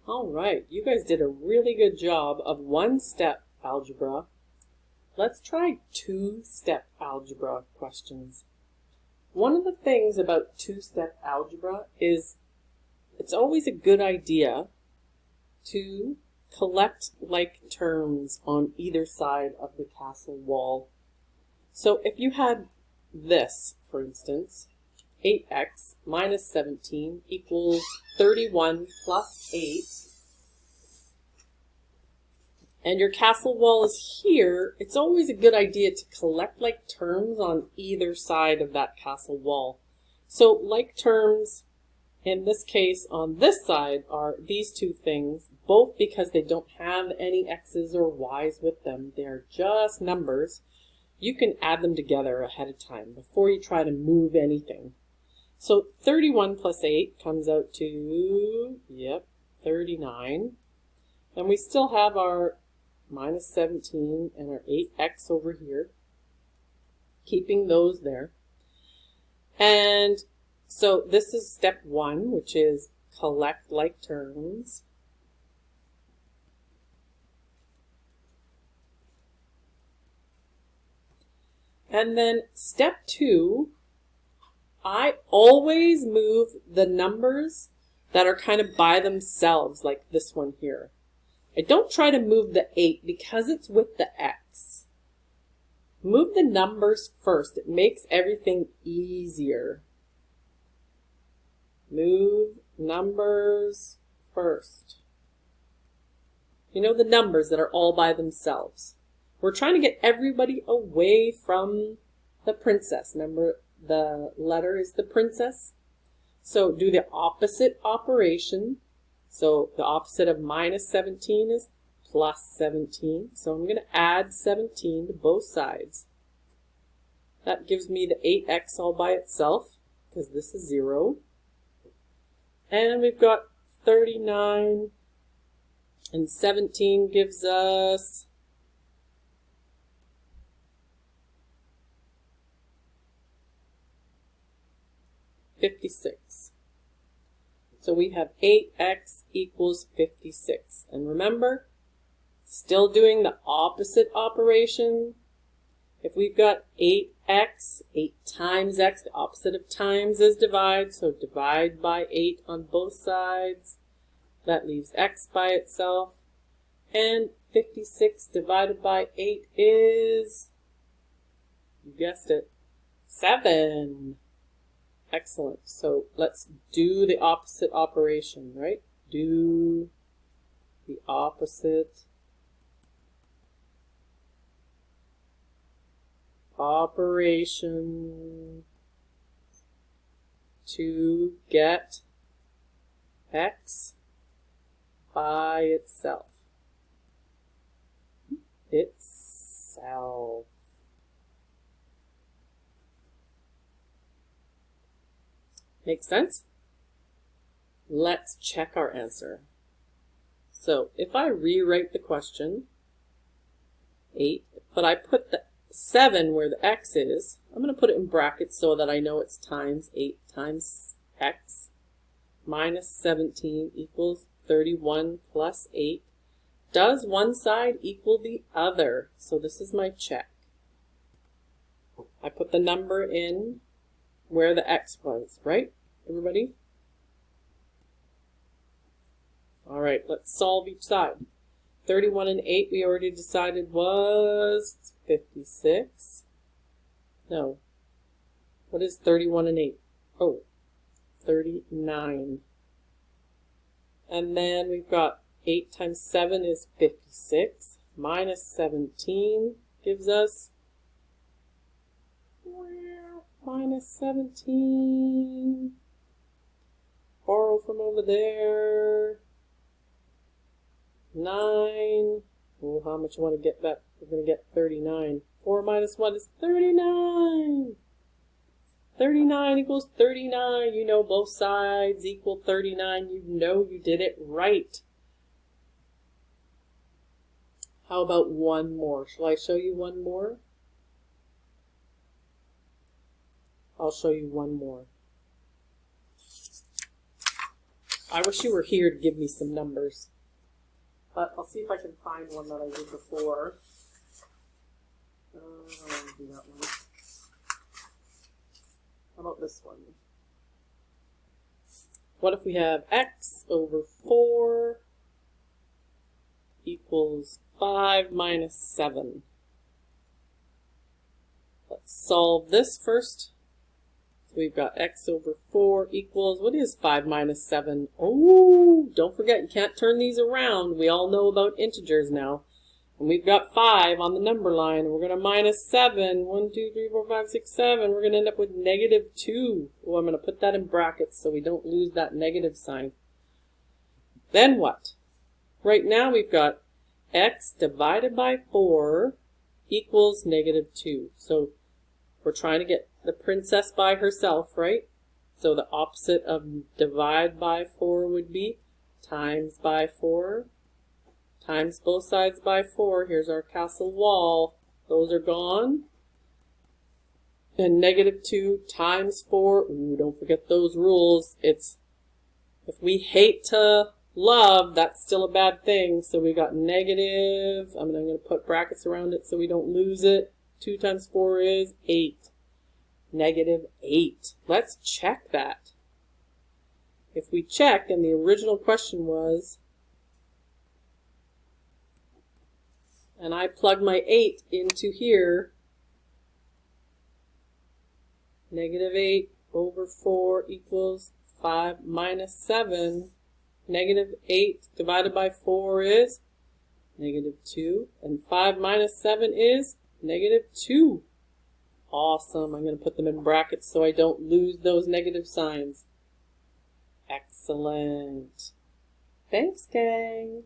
All right, you guys did a really good job of one-step algebra. Let's try two-step algebra questions. One of the things about two-step algebra is it's always a good idea to collect like terms on either side of the castle wall. So if you had this, for instance, 8x minus 17 equals 31 plus 8, and your castle wall is here, it's always a good idea to collect like terms on either side of that castle wall. So like terms in this case on this side are these two things, both because they don't have any x's or y's with them. They're just numbers. You can add them together ahead of time before you try to move anything. So 31 plus 8 comes out to, 39. And we still have our minus 17 and our 8x over here, keeping those there. And so this is step 1, which is collect like terms. And then step 2, I always move the numbers that are kind of by themselves, like this one here. I don't try to move the 8 because it's with the x. Move the numbers first. It makes everything easier. Move numbers first. You know, the numbers that are all by themselves. We're trying to get everybody away from the princess. Remember, the letter is the princess. So do the opposite operation. So the opposite of minus 17 is plus 17. So I'm going to add 17 to both sides. That gives me the 8x all by itself, because this is 0. And we've got 39, and 17 gives us 56. So we have 8x equals 56. And remember, still doing the opposite operation. If we've got 8x, 8 times x, the opposite of times is divide. So divide by 8 on both sides. That leaves x by itself. And 56 divided by 8 is, you guessed it, 7. Excellent. So let's do the opposite operation, right? Do the opposite operation to get x by itself. Itself. Make sense? Let's check our answer. So if I rewrite the question, 8, but I put the 7 where the x is, I'm going to put it in brackets so that I know it's times 8 times x. Minus 17 equals 31 plus 8. Does one side equal the other? So this is my check. I put the number in where the x was, right, everybody? All right, let's solve each side. 31 and 8 we already decided was 56. No. What is 31 and 8? Oh, 39. And then we've got 8 times 7 is 56. Minus 17 gives us minus 17. Borrow from over there. 9. Oh, how much you want to get back? We're going to get 39. 4 minus 1 is 39. 39 equals 39. You know both sides equal 39. You know you did it right. How about one more? Shall I show you one more? I'll show you one more. I wish you were here to give me some numbers. But I'll see if I can find one that I did before. I want to do that one. How about this one? What if we have x over 4 equals 5 minus 7? Let's solve this first. So we've got x over 4 equals, what is 5 minus 7? Oh, don't forget, you can't turn these around. We all know about integers now. And we've got 5 on the number line. We're going to minus 7. 1, 2, 3, 4, 5, 6, 7. We're going to end up with negative 2. Oh, I'm going to put that in brackets so we don't lose that negative sign. Then what? Right now we've got x divided by 4 equals negative 2. So we're trying to get the princess by herself, right? So the opposite of divide by 4 would be times by 4. Times both sides by 4. Here's our castle wall. Those are gone. And negative 2 times 4. Ooh, don't forget those rules. It's, if we hate to love, that's still a bad thing. So we got negative, I'm going to put brackets around it so we don't lose it. 2 times 4 is 8. Negative 8. Let's check that. If we check, and the original question was, and I plug my 8 into here, negative 8 over 4 equals 5 minus 7. Negative 8 divided by 4 is negative 2. And 5 minus 7 is negative 2. Awesome. I'm going to put them in brackets so I don't lose those negative signs. Excellent. Thanks, gang.